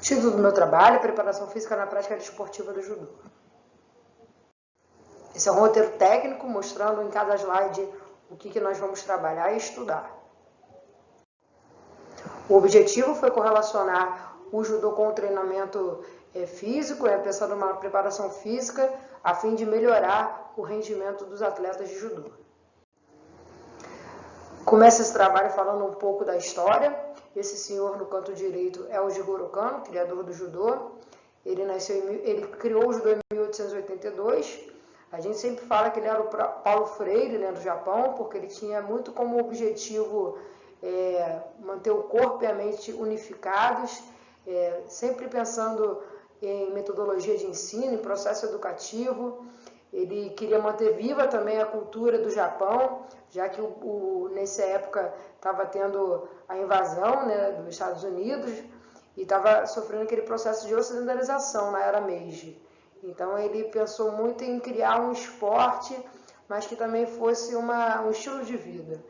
Título do meu trabalho é Preparação Física na Prática Desportiva do Judô. Esse é um roteiro técnico mostrando em cada slide o que nós vamos trabalhar e estudar. O objetivo foi correlacionar o judô com o treinamento físico, pensando numa preparação física, a fim de melhorar o rendimento dos atletas de judô. Começa esse trabalho falando um pouco da história. Esse senhor no canto direito é o Jigoro Kano, criador do judô. Ele criou o judô em 1882. A gente sempre fala que ele era o Paulo Freire, né, do Japão, porque ele tinha muito como objetivo manter o corpo e a mente unificados, sempre pensando em metodologia de ensino, em processo educativo. Ele queria manter viva também a cultura do Japão, já que nessa época estava tendo a invasão, né, dos Estados Unidos e estava sofrendo aquele processo de ocidentalização na era Meiji. Então ele pensou muito em criar um esporte, mas que também fosse um estilo de vida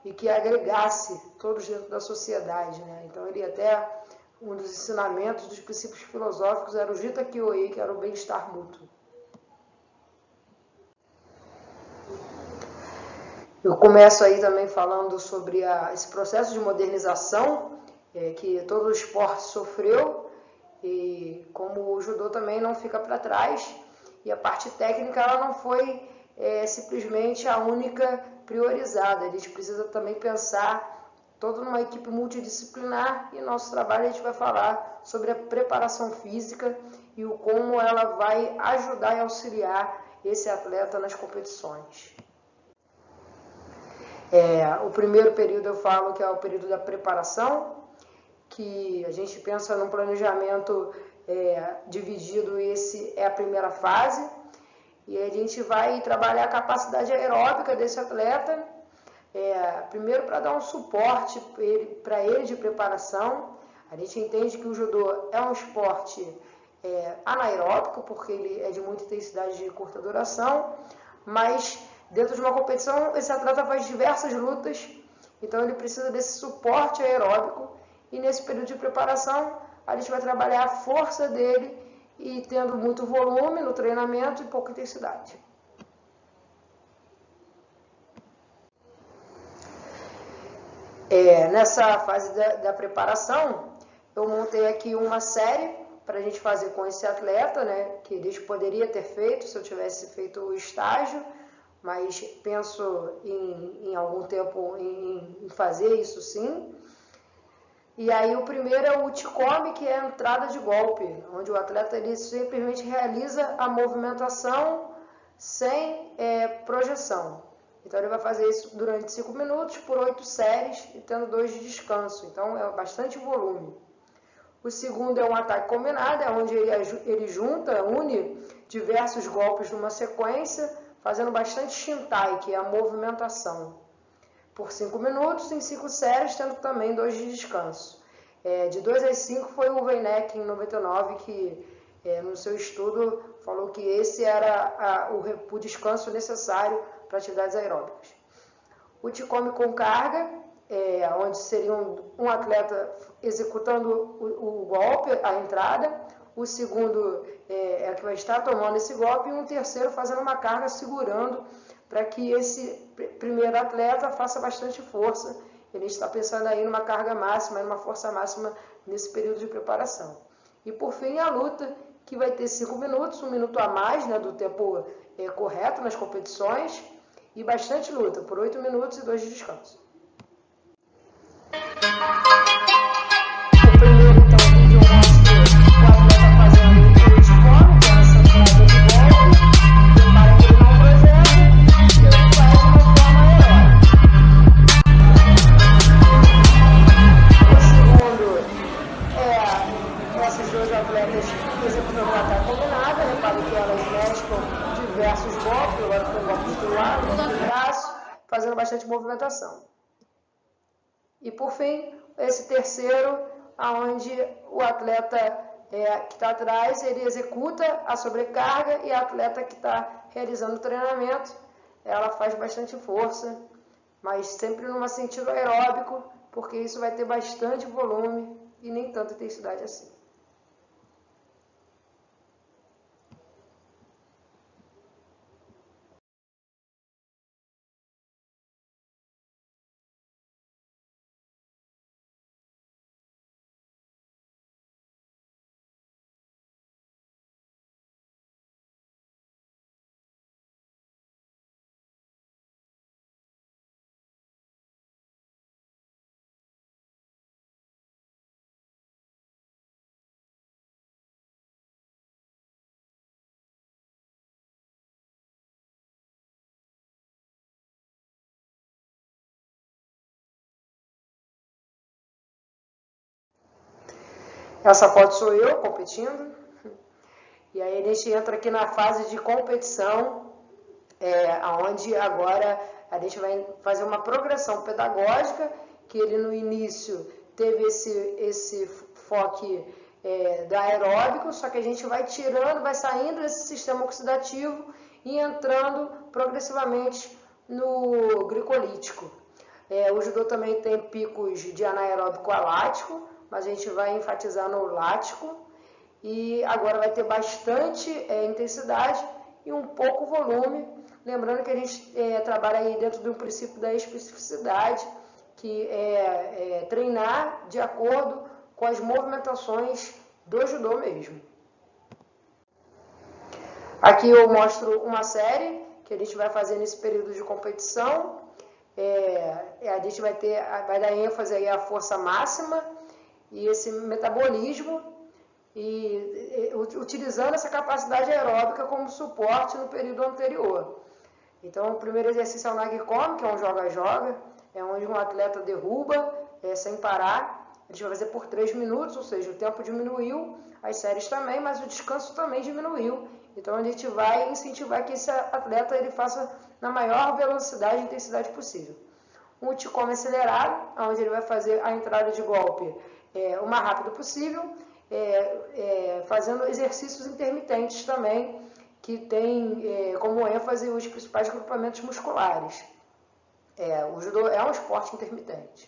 e que agregasse todos dentro da sociedade, né? Então ele um dos ensinamentos, dos princípios filosóficos era o Jita Kyōei, que era o bem-estar mútuo. Eu começo aí também falando sobre esse processo de modernização que todo o esporte sofreu e como o judô também não fica para trás e a parte técnica ela não foi simplesmente a única priorizada. A gente precisa também pensar toda numa equipe multidisciplinar e no nosso trabalho a gente vai falar sobre a preparação física e como ela vai ajudar e auxiliar esse atleta nas competições. O primeiro período eu falo que é o período da preparação, que a gente pensa num planejamento dividido, esse é a primeira fase, e a gente vai trabalhar a capacidade aeróbica desse atleta, primeiro para dar um suporte para ele de preparação. A gente entende que o judô é um esporte anaeróbico, porque ele é de muita intensidade de curta duração, mas dentro de uma competição, esse atleta faz diversas lutas, então ele precisa desse suporte aeróbico. E nesse período de preparação, a gente vai trabalhar a força dele e tendo muito volume no treinamento e pouca intensidade. Nessa fase da preparação, eu montei aqui uma série para a gente fazer com esse atleta, né, que ele poderia ter feito se eu tivesse feito o estágio, mas penso em algum tempo em fazer isso sim. E aí o primeiro é o Uchikomi, que é a entrada de golpe, onde o atleta ele simplesmente realiza a movimentação sem projeção. Então ele vai fazer isso durante 5 minutos por 8 séries e tendo 2 de descanso, então é bastante volume. O segundo é um ataque combinado, é onde ele une diversos golpes numa sequência, fazendo bastante Shintai, que é a movimentação, por 5 minutos, em 5 séries, tendo também 2 de descanso. De 2 às 5 foi o Weineck, em 99, que no seu estudo falou que esse era o descanso necessário para atividades aeróbicas. O Uchikomi com carga, onde seria um atleta executando o golpe, a entrada, o segundo é que vai estar tomando esse golpe, e um terceiro fazendo uma carga segurando para que esse primeiro atleta faça bastante força. Ele está pensando aí numa carga máxima, numa força máxima nesse período de preparação. E por fim a luta, que vai ter 5 minutos, 1 minuto a mais, né, do tempo correto nas competições, e bastante luta, por 8 minutos e 2 de descanso. O primeiro, então, vídeo mostra o atleta fazendo o Uchikomi, que é essa entrada de golpe, prepara que ele não projeta, e ele faz de uma forma aeróbica. O segundo essas duas atletas executando um ataque combinado, repare que elas mesclam diversos golpes, agora com golpes do lado, golpe do braço, fazendo bastante movimentação. E por fim, esse terceiro, onde o atleta que está atrás, ele executa a sobrecarga e a atleta que está realizando o treinamento, ela faz bastante força, mas sempre num sentido aeróbico, porque isso vai ter bastante volume e nem tanta intensidade assim. Essa foto sou eu competindo. E aí a gente entra aqui na fase de competição, onde agora a gente vai fazer uma progressão pedagógica, que ele no início teve esse foco do aeróbico, só que a gente vai tirando, vai saindo desse sistema oxidativo e entrando progressivamente no glicolítico. O judô também tem picos de anaeróbico a lático, mas a gente vai enfatizar no lático. E agora vai ter bastante intensidade e um pouco volume. Lembrando que a gente trabalha aí dentro de um princípio da especificidade, que é treinar de acordo com as movimentações do judô mesmo. Aqui eu mostro uma série que a gente vai fazer nesse período de competição. A gente vai dar ênfase aí à força máxima e esse metabolismo, e utilizando essa capacidade aeróbica como suporte no período anterior. Então, o primeiro exercício é o Nagikomi, que é um joga-joga, onde um atleta derruba sem parar. A gente vai fazer por 3 minutos, ou seja, o tempo diminuiu, as séries também, mas o descanso também diminuiu. Então, a gente vai incentivar que esse atleta ele faça na maior velocidade e intensidade possível. Um Uchikomi acelerado, onde ele vai fazer a entrada de golpe o mais rápido possível, fazendo exercícios intermitentes também, que tem como ênfase os principais agrupamentos musculares. O judô é um esporte intermitente.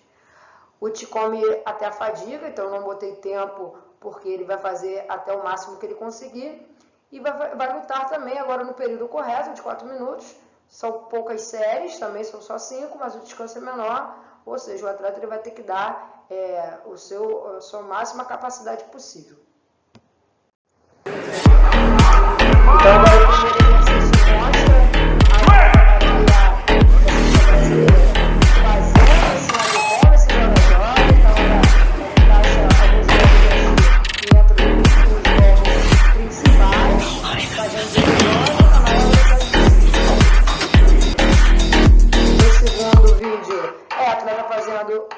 O Uchikomi até a fadiga, então eu não botei tempo, porque ele vai fazer até o máximo que ele conseguir, e vai lutar também agora no período correto, de 4 minutos. São poucas séries, também são só 5, mas o descanso é menor, ou seja, o atleta ele vai ter que dar a sua máxima capacidade possível. Então agora o primeiro exercício mostra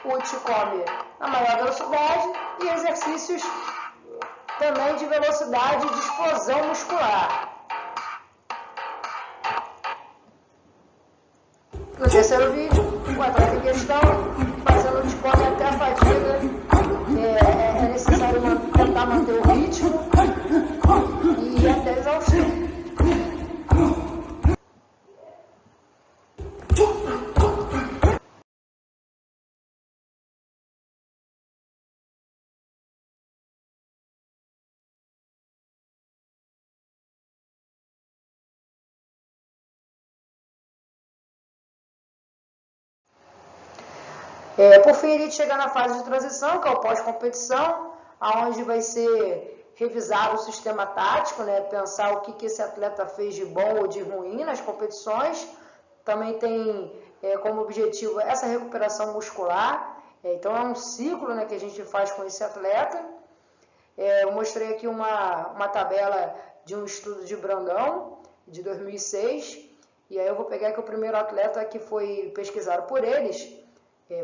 o Uchikomi na maior velocidade e exercícios também de velocidade e de explosão muscular. No terceiro vídeo, o atleta em questão fazendo o Uchikomi até a fadiga. É necessário tentar manter o ritmo e ir até a exaustão. Por fim, a gente chega na fase de transição, que é o pós-competição, onde vai ser revisado o sistema tático, pensar o que esse atleta fez de bom ou de ruim nas competições. Também tem como objetivo essa recuperação muscular. Então, é um ciclo que a gente faz com esse atleta. Eu mostrei aqui uma tabela de um estudo de Brandão, de 2006. E aí eu vou pegar aqui o primeiro atleta que foi pesquisado por eles,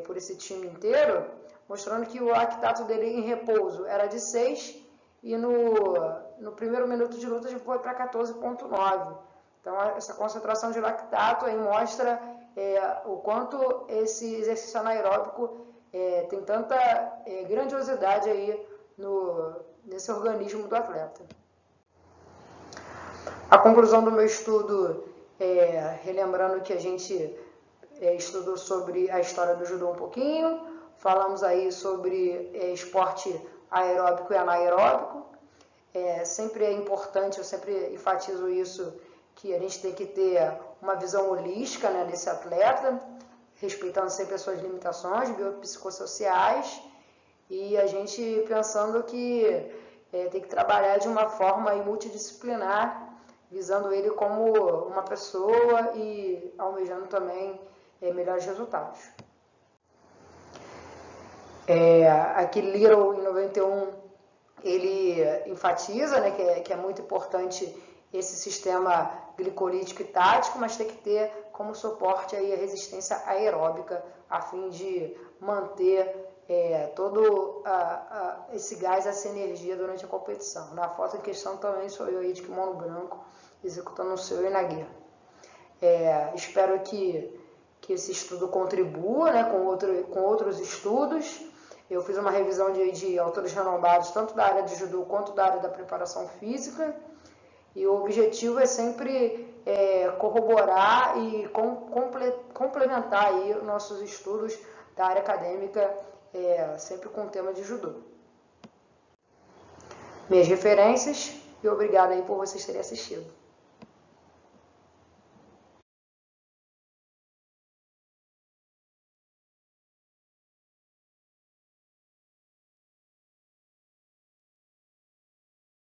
por esse time inteiro, mostrando que o lactato dele em repouso era de 6 e no primeiro minuto de luta já foi para 14,9. Então, essa concentração de lactato aí mostra o quanto esse exercício anaeróbico tem tanta grandiosidade aí nesse organismo do atleta. A conclusão do meu estudo, relembrando que a gente estudou sobre a história do judô um pouquinho, falamos aí sobre esporte aeróbico e anaeróbico. Sempre é importante, eu sempre enfatizo isso, que a gente tem que ter uma visão holística desse atleta, respeitando sempre as suas limitações biopsicossociais, e a gente pensando que tem que trabalhar de uma forma multidisciplinar, visando ele como uma pessoa e almejando também melhores resultados. Aqui Little, em 91, ele enfatiza que é muito importante esse sistema glicolítico e tático, mas tem que ter como suporte aí a resistência aeróbica, a fim de manter todo esse gás, essa energia durante a competição. Na foto em questão também sou eu aí de kimono branco, executando o seu e na guerra. Espero que esse estudo contribua, né, com outros estudos. Eu fiz uma revisão de autores renomados, tanto da área de judô quanto da área da preparação física, e o objetivo é sempre corroborar e complementar aí nossos estudos da área acadêmica, sempre com o tema de judô. Minhas referências, e obrigado aí por vocês terem assistido.